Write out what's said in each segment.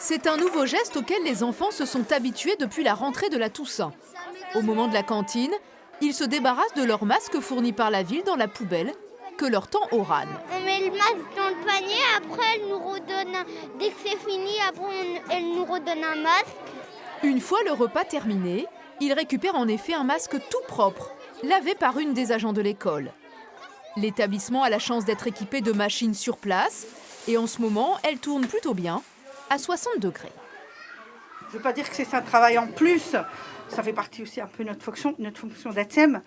C'est un nouveau geste auquel les enfants se sont habitués depuis la rentrée de la Toussaint. Au moment de la cantine, ils se débarrassent de leur masque fourni par la ville dans la poubelle que leur tend Orane. On met le masque dans le panier, après elle nous redonne, dès que c'est fini, elle nous redonne un masque. Une fois le repas terminé, ils récupèrent en effet un masque tout propre, lavé par une des agents de l'école. L'établissement a la chance d'être équipé de machines sur place et en ce moment, elle tourne plutôt bien, à 60 degrés. Je ne veux pas dire que c'est un travail en plus, ça fait partie aussi un peu de notre fonction d'ATSEM.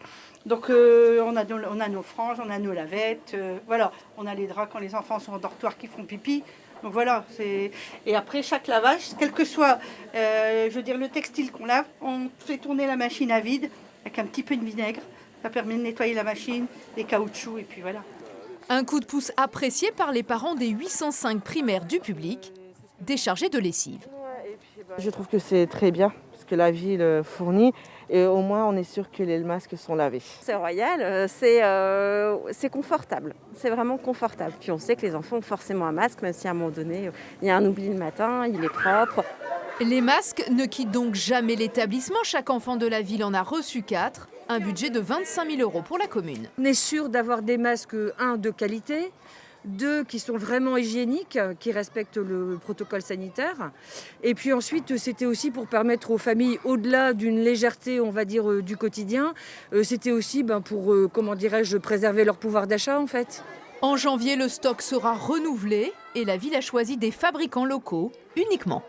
Donc on a nos franges, on a nos lavettes, voilà, on a les draps quand les enfants sont en dortoir qui font pipi. Donc voilà, et après chaque lavage, quel que soit le textile qu'on lave, on fait tourner la machine à vide avec un petit peu de vinaigre. Ça permet de nettoyer la machine, les caoutchoucs et puis voilà. Un coup de pouce apprécié par les parents des 805 primaires du public, déchargés de lessive. Je trouve que c'est très bien, parce que la ville fournit, et au moins on est sûr que les masques sont lavés. C'est royal, c'est confortable, c'est vraiment confortable. Puis on sait que les enfants ont forcément un masque, même si à un moment donné, il y a un oubli le matin, il est propre. Les masques ne quittent donc jamais l'établissement. Chaque enfant de la ville en a reçu 4. Un budget de 25 000 € pour la commune. On est sûr d'avoir des masques, 1, de qualité, 2, qui sont vraiment hygiéniques, qui respectent le protocole sanitaire. Et puis ensuite, c'était aussi pour permettre aux familles, au-delà d'une légèreté, on va dire, du quotidien, c'était aussi pour, préserver leur pouvoir d'achat, en fait. En janvier, le stock sera renouvelé et la ville a choisi des fabricants locaux uniquement.